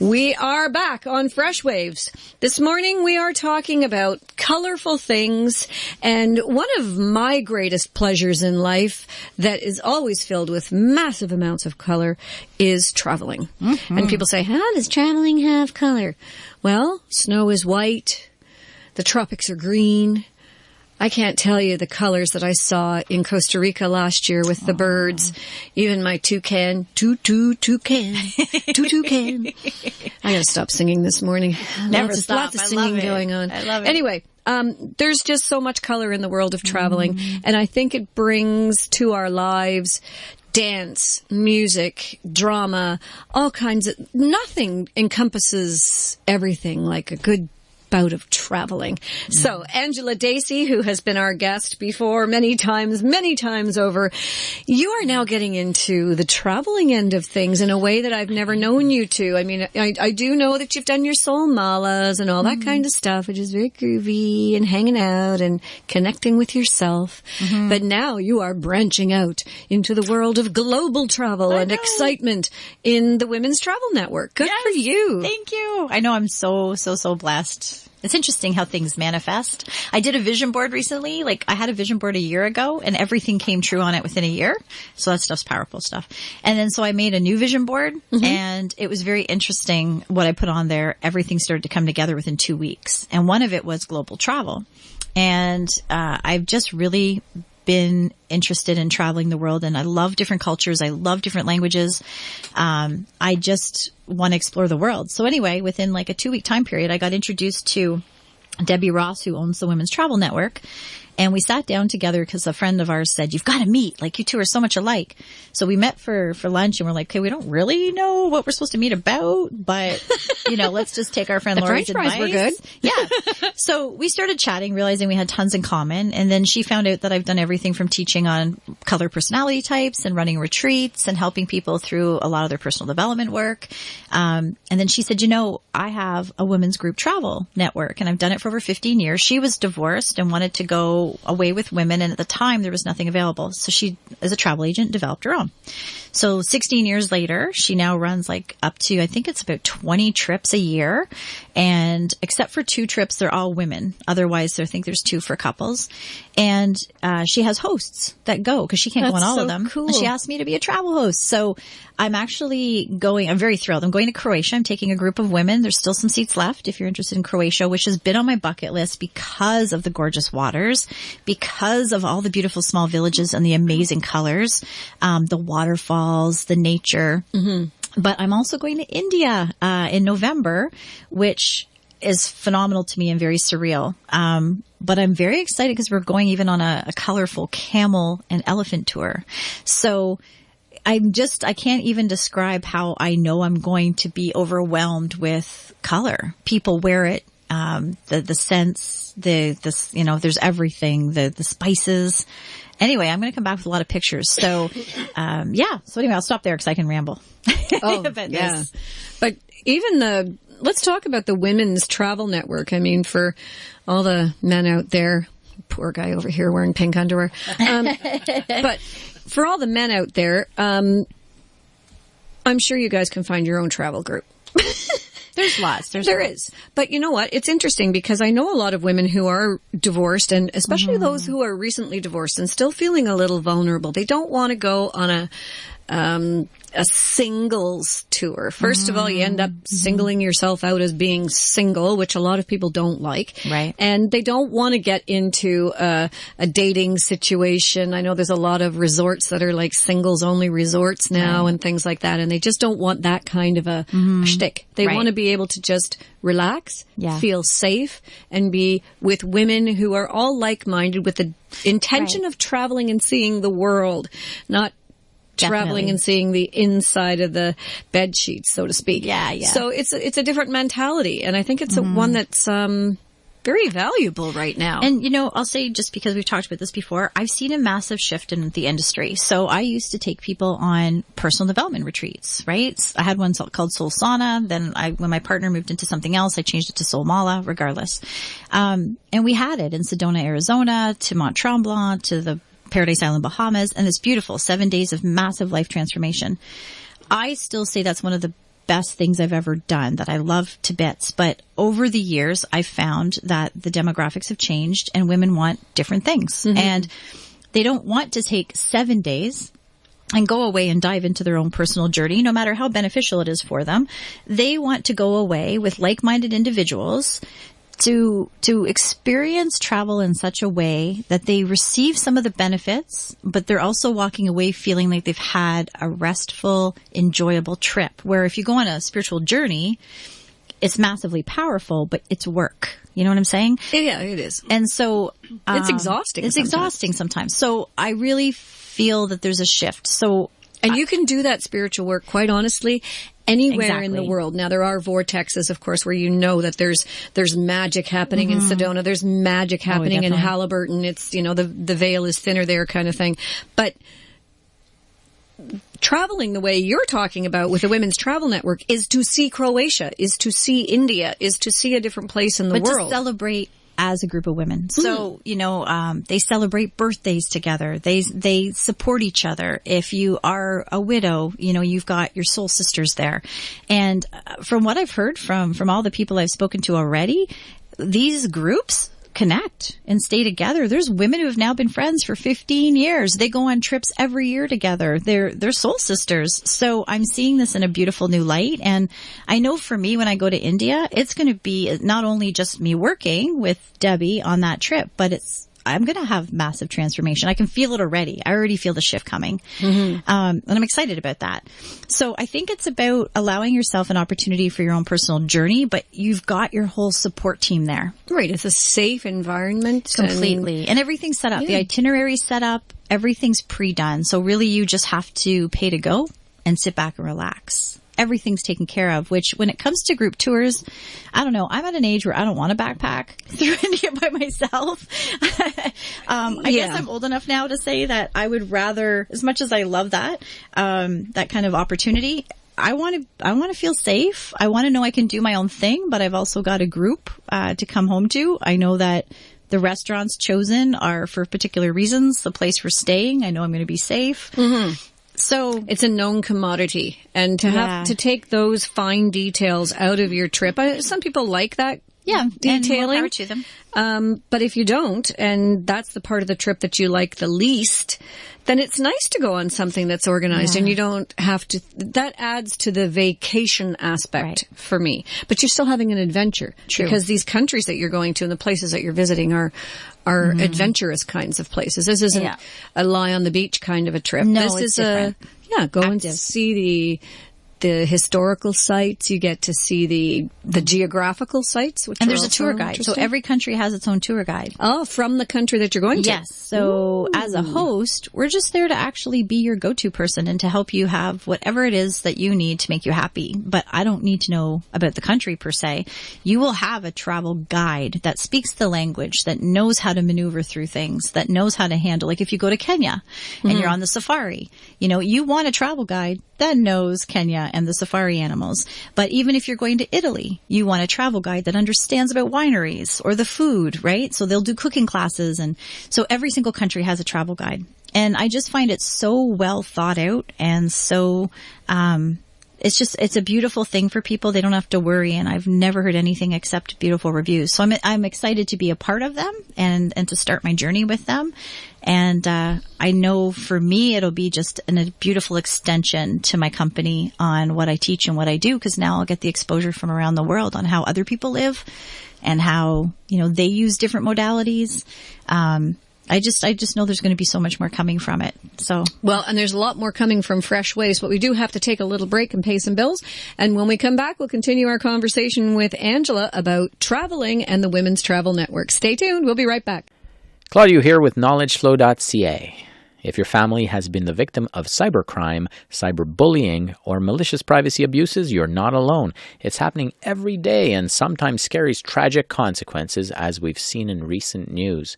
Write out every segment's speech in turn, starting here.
We are back on Fresh Waves. This morning we are talking about colorful things, and one of my greatest pleasures in life that is always filled with massive amounts of color is traveling. Mm-hmm. And people say, how does traveling have color? Well, snow is white, the tropics are green. I can't tell you the colors that I saw in Costa Rica last year with the birds. Even my toucan. I gotta stop singing this morning. Never stop. Lots of singing going on. I love it. Anyway, there's just so much color in the world of traveling. And I think it brings to our lives dance, music, drama, all kinds of... Nothing encompasses everything like a good bout of traveling. So Angrla Dacey, who has been our guest before many times over, you are now getting into the traveling end of things in a way that I've never known you to. I mean, I do know that you've done your soul malas and all that kind of stuff, which is very groovy and hanging out and connecting with yourself. But now you are branching out into the world of global travel and excitement in the Women's Travel Network. Good for you. Thank you. I know, I'm so blessed. It's interesting how things manifest. I did a vision board recently. I had a vision board a year ago and everything came true on it within a year. So that stuff's powerful stuff. And then so I made a new vision board and it was very interesting what I put on there. Everything started to come together within 2 weeks. And one of it was global travel. And I've just really been interested in traveling the world, and I love different cultures. I love different languages. I just want to explore the world. So anyway, within like a 2-week time period, I got introduced to Debbie Ross, who owns the Women's Travel Network. And we sat down together because a friend of ours said, you've got to meet. Like, you two are so much alike. So we met for lunch and we're like, okay, we don't really know what we're supposed to meet about, but, let's just take our friend Lori's advice. We're good. Yeah. So we started chatting, realizing we had tons in common. And then she found out that I've done everything from teaching on color personality types and running retreats and helping people through a lot of their personal development work. And then she said, I have a women's group travel network and I've done it for over 15 years. She was divorced and wanted to go away with women, and at the time there was nothing available. So she, as a travel agent, developed her own. So 16 years later, she now runs up to, I think it's about 20 trips a year. And except for 2 trips, they're all women. Otherwise, I think there's 2 for couples. And she has hosts that go because she can't go on all of them. Cool. And she asked me to be a travel host. So I'm actually I'm very thrilled. I'm going to Croatia. I'm taking a group of women. There's still some seats left if you're interested in Croatia, which has been on my bucket list because of the gorgeous waters, because of all the beautiful small villages and the amazing colors, the waterfalls, the nature. But I'm also going to India in November, which is phenomenal to me and very surreal. But I'm very excited because we're going even on a colorful camel and elephant tour. So I can't even describe how I know I'm going to be overwhelmed with color. People wear it. The scents, there's everything, the spices. Anyway, I'm going to come back with a lot of pictures. So, So anyway, I'll stop there because I can ramble. This. But even let's talk about the Women's Travel Network. I mean, for all the men out there, poor guy over here wearing pink underwear. But for all the men out there, I'm sure you guys can find your own travel group. There's lots. There is. But you know what? It's interesting because I know a lot of women who are divorced, and especially those who are recently divorced and still feeling a little vulnerable. They don't want to go on a singles tour. First of all, you end up singling yourself out as being single, which a lot of people don't like. Right. And they don't want to get into a dating situation. I know there's a lot of resorts that are like singles only resorts now and things like that. And they just don't want that kind of a shtick. They want to be able to just relax, feel safe, and be with women who are all like-minded with the intention of traveling and seeing the world, not traveling and seeing the inside of the bed sheets, so to speak. Yeah. So it's a different mentality, and I think it's one that's very valuable right now. And, I'll say, just because we've talked about this before, I've seen a massive shift in the industry. So I used to take people on personal development retreats, right? I had one called Soul Sauna. Then when my partner moved into something else, I changed it to Soul Mala, regardless. And we had it in Sedona, Arizona, to Mont Tremblant, to the Paradise Island, Bahamas, and it's beautiful. 7 days of massive life transformation. I still say that's one of the best things I've ever done that I love to bits. But over the years, I found that the demographics have changed and women want different things. And they don't want to take 7 days and go away and dive into their own personal journey, no matter how beneficial it is for them. They want to go away with like-minded individuals to experience travel in such a way that they receive some of the benefits, but they're also walking away feeling like they've had a restful, enjoyable trip. Where if you go on a spiritual journey, it's massively powerful, but it's work. You know what I'm saying? Yeah, it is. And so it's exhausting. It's exhausting sometimes. So I really feel that there's a shift. So and you can do that spiritual work, quite honestly, anywhere in the Exactly. world. Now, there are vortexes, of course, where you know that there's magic happening in Sedona. There's magic happening in definitely. Halliburton. It's, you know, the veil is thinner there kind of thing. But traveling the way you're talking about with the Women's Travel Network is to see Croatia, is to see India, is to see a different place in the world. To celebrate as a group of women. So, you know, they celebrate birthdays together. They support each other. If you are a widow, you know, you've got your soul sisters there. And from what I've heard from all the people I've spoken to already, these groups connect and stay together. There's women who have now been friends for 15 years. They go on trips every year together. They're soul sisters. So I'm seeing this in a beautiful new light. And I know for me, when I go to India, it's going to be not only just me working with Debbie on that trip, but I'm going to have massive transformation. I can feel it already. I already feel the shift coming. And I'm excited about that. So I think it's about allowing yourself an opportunity for your own personal journey, but you've got your whole support team there. Right. It's a safe environment. Completely. And everything's set up. Yeah. The itinerary's set up. Everything's pre-done. So really you just have to pay to go and sit back and relax. Everything's taken care of, which when it comes to group tours, I don't know. I'm at an age where I don't want to backpack through India by myself. I guess I'm old enough now to say that I would rather, as much as I love that, that kind of opportunity, I want to feel safe. I want to know I can do my own thing, but I've also got a group, to come home to. I know that the restaurants chosen are for particular reasons. The place we're staying, I know I'm going to be safe. So it's a known commodity, and to have to take those fine details out of your trip. Some people like that. Yeah, detailing. And more power to them. But if you don't, and that's the part of the trip that you like the least, then it's nice to go on something that's organized and you don't have to, that adds to the vacation aspect for me. But you're still having an adventure. True. Because these countries that you're going to and the places that you're visiting are adventurous kinds of places. This isn't a lie on the beach kind of a trip. No, this it's is different. go and see the historical sites. You get to see the geographical sites, which and are there's a also tour guide. So interesting. every country has its own tour guide. Oh, from the country that you're going to. Yes. So as a host, we're just there to actually be your go-to person and to help you have whatever it is that you need to make you happy. But I don't need to know about the country per se. You will have a travel guide that speaks the language, that knows how to maneuver through things, that knows how to handle. Like if you go to Kenya and you're on the safari, you know, you want a travel guide that knows Kenya and the safari animals. But even if you're going to Italy, you want a travel guide that understands about wineries or the food, right? So they'll do cooking classes. And so every single country has a travel guide. And I just find it so well thought out and so, it's a beautiful thing for people. They don't have to worry. And I've never heard anything except beautiful reviews. So I'm excited to be a part of them and to start my journey with them. And, I know for me, it'll be just a beautiful extension to my company on what I teach and what I do. Cause now I'll get the exposure from around the world on how other people live and how, you know, they use different modalities. I just know there's going to be so much more coming from it. So, well, and there's a lot more coming from Fresh Waves, but we do have to take a little break and pay some bills. And when we come back, we'll continue our conversation with Angrla about traveling and the Women's Travel Network. Stay tuned. We'll be right back. Claudio here with knowledgeflow.ca. If your family has been the victim of cybercrime, cyberbullying, or malicious privacy abuses, you're not alone. It's happening every day and sometimes carries tragic consequences, as we've seen in recent news.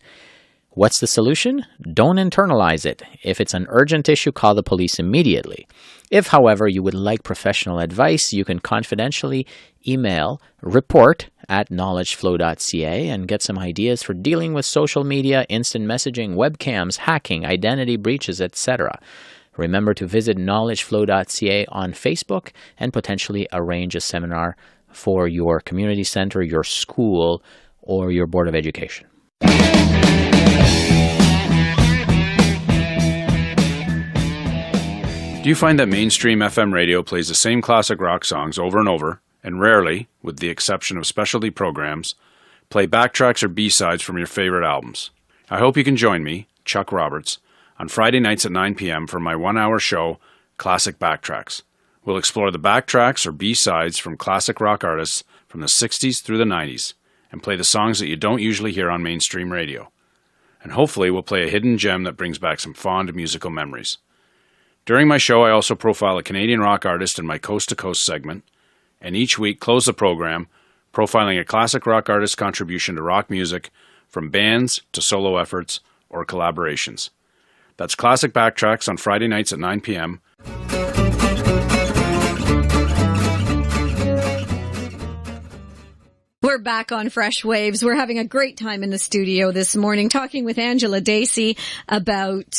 What's the solution? Don't internalize it. If it's an urgent issue, call the police immediately. If, however, you would like professional advice, you can confidentially email report@knowledgeflow.ca and get some ideas for dealing with social media, instant messaging, webcams, hacking, identity breaches, etc. Remember to visit knowledgeflow.ca on Facebook and potentially arrange a seminar for your community center, your school, or your Board of Education. Do you find that mainstream FM radio plays the same classic rock songs over and over, and rarely, with the exception of specialty programs, play backtracks or B-sides from your favorite albums? I hope you can join me, Chuck Roberts, on Friday nights at 9 p.m. for my one-hour show, Classic Backtracks. We'll explore the backtracks or B-sides from classic rock artists from the 60s through the 90s, and play the songs that you don't usually hear on mainstream radio. And hopefully we'll play a hidden gem that brings back some fond musical memories. During my show, I also profile a Canadian rock artist in my Coast to Coast segment, and each week close the program profiling a classic rock artist's contribution to rock music from bands to solo efforts or collaborations. That's Classic Backtracks on Friday nights at 9 p.m. We're back on Fresh Waves. We're having a great time in the studio this morning talking with Angrla Dacey about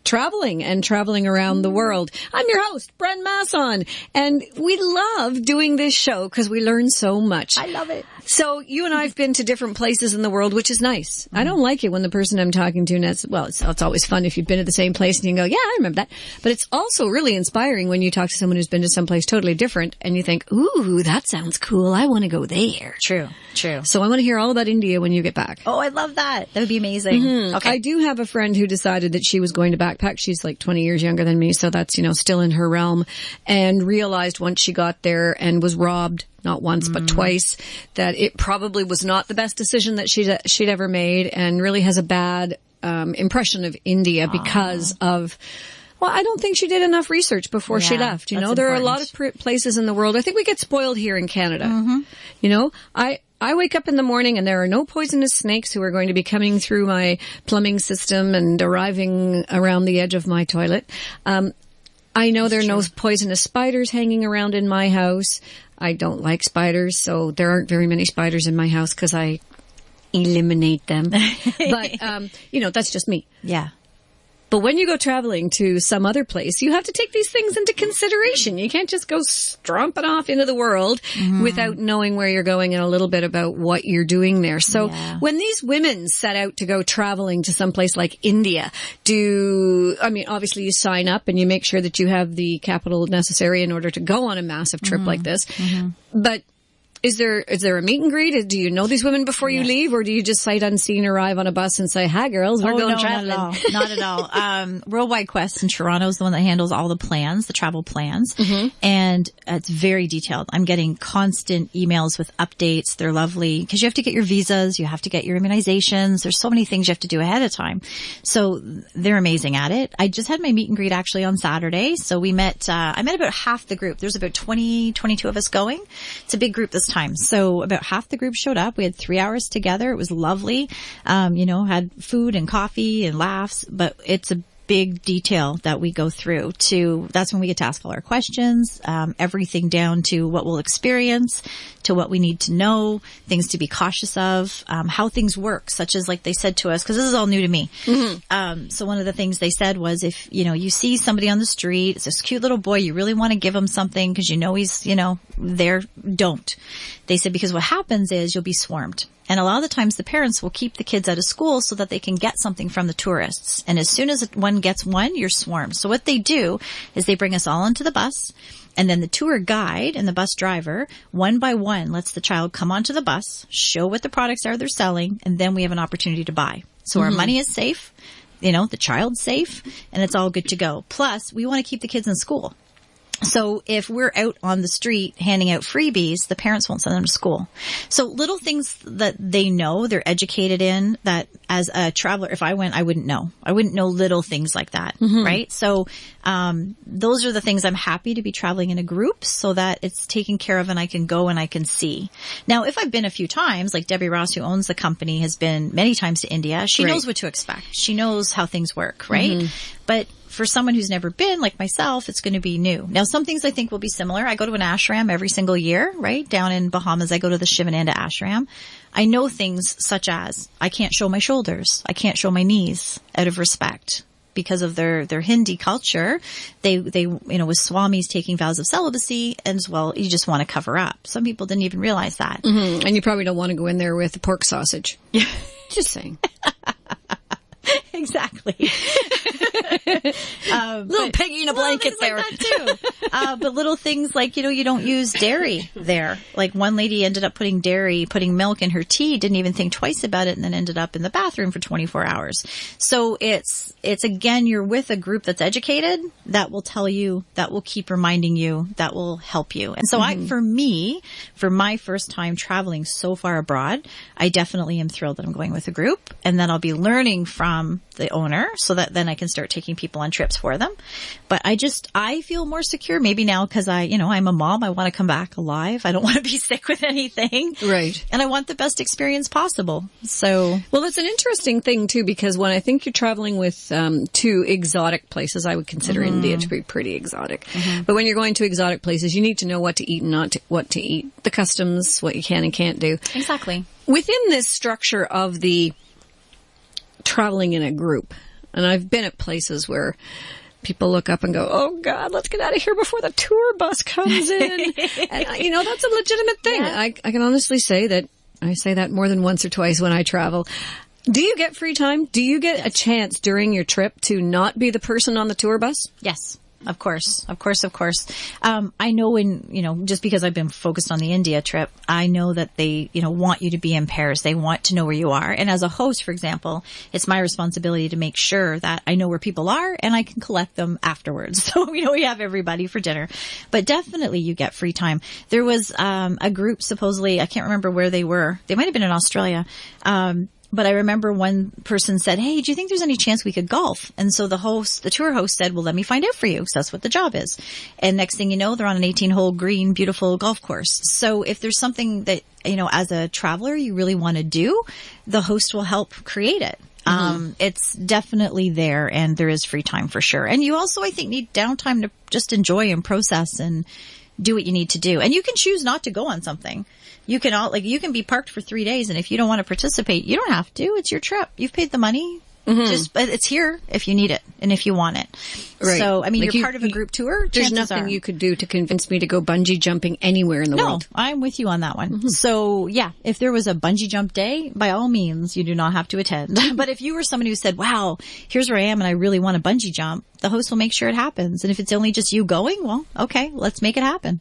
traveling and traveling around the world. I'm your host, Bren Masson, and we love doing this show because we learn so much. I love it. So you and I have been to different places in the world, which is nice. I don't like it when the person I'm talking to, it's always fun if you've been to the same place and you go, yeah, I remember that. But it's also really inspiring when you talk to someone who's been to someplace totally different and you think, ooh, that sounds cool. I want to go there. True. So I want to hear all about India when you get back. Oh, I love that. That would be amazing. Mm-hmm. Okay. I do have a friend who decided that she was going to backpack. She's like 20 years younger than me, so that's, still in her realm, and realized once she got there and was robbed, not once, but twice, that it probably was not the best decision that she'd ever made, and really has a bad impression of India because of... Well, I don't think she did enough research before she left. There are a lot of places in the world. I think we get spoiled here in Canada. Mm-hmm. I wake up in the morning and there are no poisonous snakes who are going to be coming through my plumbing system and arriving around the edge of my toilet. I know there are no poisonous spiders hanging around in my house. I don't like spiders, so there aren't very many spiders in my house because I eliminate them. But, that's just me. Yeah. But when you go traveling to some other place, you have to take these things into consideration. You can't just go stomping off into the world without knowing where you're going and a little bit about what you're doing there. So when these women set out to go traveling to some place like India, obviously you sign up and you make sure that you have the capital necessary in order to go on a massive trip like this. But is there a meet and greet? Do you know these women before you leave, or do you just sight unseen arrive on a bus and say, "Hi, girls, we're going traveling"? Not at all. Worldwide Quest in Toronto is the one that handles all the plans, the travel plans, and it's very detailed. I'm getting constant emails with updates. They're lovely because you have to get your visas, you have to get your immunizations. There's so many things you have to do ahead of time. So they're amazing at it. I just had my meet and greet actually on Saturday. So we met. I met about half the group. There's about 22 of us going. It's a big group this time. So about half the group showed up. We had 3 hours together. It was lovely. Had food and coffee and laughs, but it's a big detail that we go through that's when we get to ask all our questions, everything down to what we'll experience, to what we need to know, things to be cautious of, how things work, such as like they said to us, because this is all new to me. So one of the things they said was if, you see somebody on the street, it's this cute little boy, you really want to give him something because he's, there, don't. They said because what happens is you'll be swarmed. And a lot of the times the parents will keep the kids out of school so that they can get something from the tourists. And as soon as one gets one, you're swarmed. So what they do is they bring us all onto the bus, and then the tour guide and the bus driver, one by one, lets the child come onto the bus, show what the products are they're selling, and then we have an opportunity to buy. So our money is safe, the child's safe, and it's all good to go. Plus, we want to keep the kids in school. So if we're out on the street handing out freebies, the parents won't send them to school. So little things that they know, they're educated in, that as a traveler, if I went, I wouldn't know. I wouldn't know little things like that, right? So those are the things I'm happy to be traveling in a group so that it's taken care of and I can go and I can see. Now, if I've been a few times, like Debbie Ross, who owns the company, has been many times to India, she knows what to expect. She knows how things work, right? But for someone who's never been, like myself, it's going to be new. Now, some things I think will be similar. I go to an ashram every single year, right? Down in Bahamas, I go to the Shivananda ashram. I know things such as I can't show my shoulders. I can't show my knees out of respect. because of their Hindi culture, they, with swamis taking vows of celibacy, and as well, you just want to cover up. Some people didn't even realize that. Mm-hmm. And you probably don't want to go in there with pork sausage. Yeah. Just saying. Exactly. Little piggy in a blanket there. Like that too. But little things like, you don't use dairy there. Like one lady ended up putting milk in her tea, didn't even think twice about it, and then ended up in the bathroom for 24 hours. So it's again, you're with a group that's educated, that will tell you, that will keep reminding you, that will help you. And so for my first time traveling so far abroad, I definitely am thrilled that I'm going with a group, and then I'll be learning from the owner so that then I can start taking people on trips for them. But I feel more secure maybe now because I'm a mom. I want to come back alive. I don't want to be sick with anything. Right. And I want the best experience possible. So. Well, it's an interesting thing too, because when I think you're traveling with, to exotic places, I would consider India to be pretty exotic. Mm-hmm. But when you're going to exotic places, you need to know what to eat and what to eat, the customs, what you can and can't do. Exactly. Within this structure of the traveling in a group, and I've been at places where people look up and go, "Oh God, let's get out of here before the tour bus comes in." And that's a legitimate thing. Yeah. I can honestly say that I say that more than once or twice when I travel. Do you get free time? Do you get a chance during your trip to not be the person on the tour bus? Yes. Of course. I know when, just because I've been focused on the India trip, I know that they, want you to be in pairs. They want to know where you are. And as a host, for example, it's my responsibility to make sure that I know where people are and I can collect them afterwards. So, we have everybody for dinner, but definitely you get free time. There was, a group supposedly, I can't remember where they were. They might have been in Australia. But I remember one person said, "Hey, do you think there's any chance we could golf?" And so the tour host said, "Well, let me find out for you, because that's what the job is." And next thing you know, they're on an 18-hole green, beautiful golf course. So if there's something that, as a traveler, you really want to do, the host will help create it. It's definitely there, and there is free time for sure. And you also, I think, need downtime to just enjoy and process and do what you need to do. And you can choose not to go on something. You can be parked for 3 days, and if you don't want to participate, you don't have to. It's your trip. You've paid the money. But it's here if you need it and if you want it. Right. So, you're part of a group tour. There's nothing you could do to convince me to go bungee jumping anywhere in the world. No, I'm with you on that one. So, yeah, if there was a bungee jump day, by all means, you do not have to attend. But if you were somebody who said, "Wow, here's where I am and I really want to bungee jump," the host will make sure it happens. And if it's only just you going, well, okay, let's make it happen.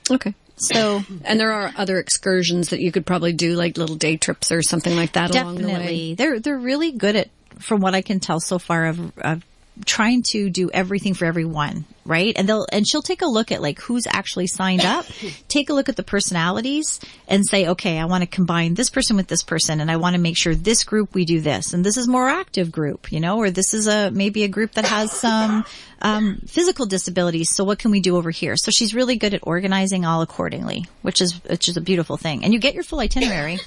Okay. So, and there are other excursions that you could probably do, like little day trips or something like that along the way. They're really good at, from what I can tell so far, of trying to do everything for everyone, right? And she'll take a look at who's actually signed up, take a look at the personalities and say, "Okay, I want to combine this person with this person, and I want to make sure this group we do this, and this is more active group, or this is maybe a group that has some physical disabilities. So what can we do over here?" So she's really good at organizing all accordingly, which is a beautiful thing. And you get your full itinerary.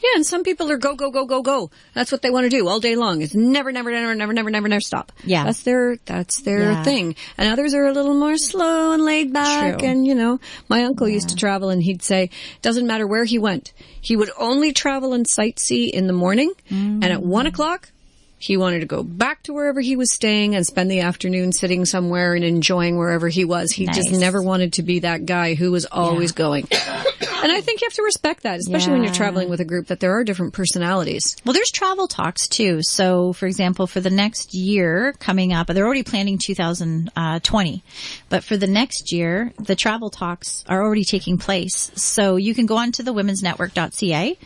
Yeah, and some people are go, go, go, go, go. That's what they want to do all day long. It's never stop. Yeah. That's their thing. And others are a little more slow and laid back. True. And, my uncle used to travel, and he'd say, doesn't matter where he went, he would only travel and sightsee in the morning. And at 1:00, he wanted to go back to wherever he was staying and spend the afternoon sitting somewhere and enjoying wherever he was. He just never wanted to be that guy who was always going. And I think you have to respect that, especially when you're traveling with a group, that there are different personalities. Well, there's travel talks too. So, for example, for the next year coming up, they're already planning 2020. But for the next year, the travel talks are already taking place. So you can go on to the womensnetwork.ca,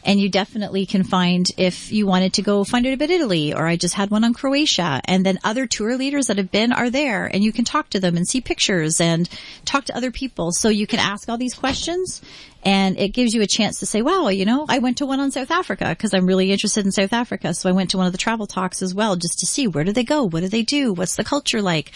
and you definitely can find, if you wanted to go find out about Italy, or I just had one on Croatia, and then other tour leaders that have been are there, and you can talk to them and see pictures and talk to other people. So you can ask all these questions, and it gives you a chance to say, "Wow, I went to one on South Africa because I'm really interested in South Africa. So I went to one of the travel talks as well, just to see, where do they go? What do they do? What's the culture like?"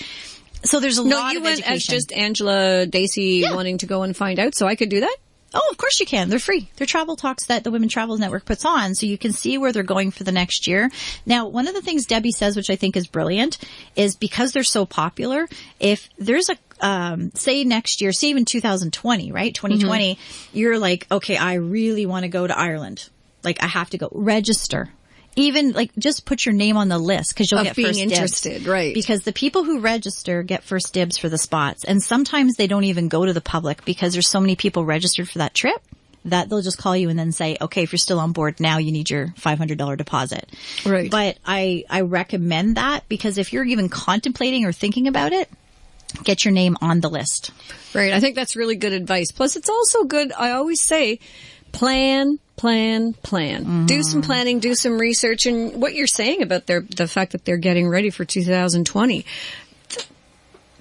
So there's a lot of education. No, you went as just Angrla, Dacey wanting to go and find out, so I could do that? Oh, of course you can. They're free. They're travel talks that the Women Travels Network puts on, so you can see where they're going for the next year. Now, one of the things Debbie says, which I think is brilliant, is because they're so popular, if there's say next year, say even 2020, right? 2020, you're like, "Okay, I really want to go to Ireland. I have to go register." even like just put your name on the list because you'll Of get being first interested, dibs. right. Because the people who register get first dibs for the spots. And sometimes they don't even go to the public because there's so many people registered for that trip that they'll just call you and then say, okay, if you're still on board now, you need your $500 deposit. Right. But I recommend that because if you're even contemplating or thinking about it, get your name on the list. Right. I think that's really good advice. Plus, it's also good. I always say, plan. Do some planning, do some research. And what you're saying about the fact that they're getting ready for 2020,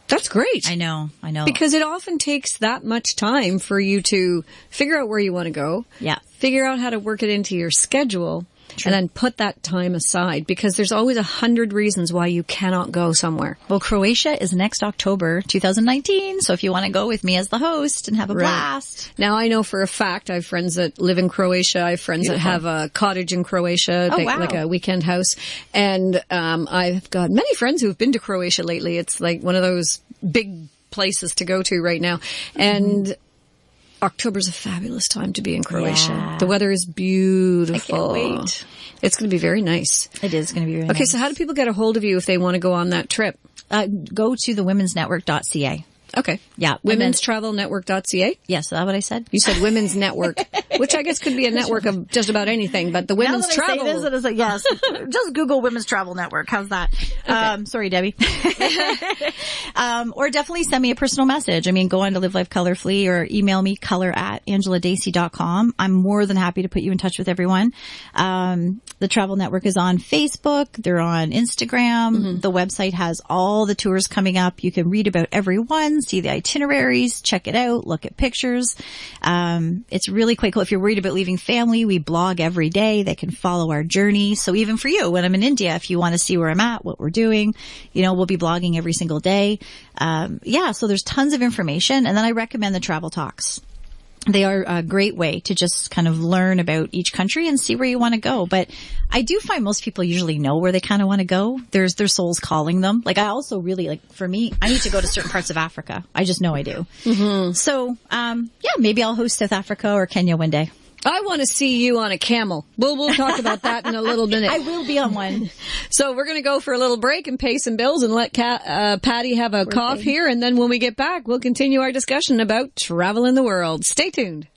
that's great. I know. Because it often takes that much time for you to figure out where you want to go. Yeah. Figure out how to work it into your schedule. True. And then put that time aside because there's always 100 reasons why you cannot go somewhere. Well, Croatia is next October 2019. So if you want to go with me as the host and have a blast. Now, I know for a fact I have friends that live in Croatia. I have friends that have a cottage in Croatia, like a weekend house. And I've got many friends who have been to Croatia lately. It's like one of those big places to go to right now. And October's a fabulous time to be in Croatia. Yeah. The weather is beautiful. I can't wait. It's going to be very nice. It is going to be very nice. Okay, so how do people get a hold of you if they want to go on that trip? Go to thewomensnetwork.ca. Okay. Yeah. Womenstravelnetwork.ca? Yes, is that what I said? You said Women's Network, which I guess could be a network of just about anything, but the Women's Travel. I say this, it is like, yes. Just Google Women's Travel Network. How's that? Okay. Sorry, Debbie. Or definitely send me a personal message. I mean, go on to Live Life Colourfully or email me color@angladacey.com. I'm more than happy to put you in touch with everyone. The Travel Network is on Facebook. They're on Instagram. Mm-hmm. The website has all the tours coming up. You can read about every one, see the itineraries, check it out, look at pictures. It's really quite cool. If you're worried about leaving family, we blog every day. They can follow our journey. So even for you, when I'm in India, if you want to see where I'm at, what we're doing, we'll be blogging every single day. So there's tons of information. And then I recommend the Travel Talks. They are a great way to just kind of learn about each country and see where you want to go. But I do find most people usually know where they kind of want to go. There's their soul's calling them. Like I also really for me, I need to go to certain parts of Africa. I just know I do. Mm-hmm. So, maybe I'll host South Africa or Kenya one day. I want to see you on a camel. We'll talk about that in a little minute. I will be on one. So we're going to go for a little break and pay some bills and let Patty have a cough here. And then when we get back, we'll continue our discussion about travel in the world. Stay tuned.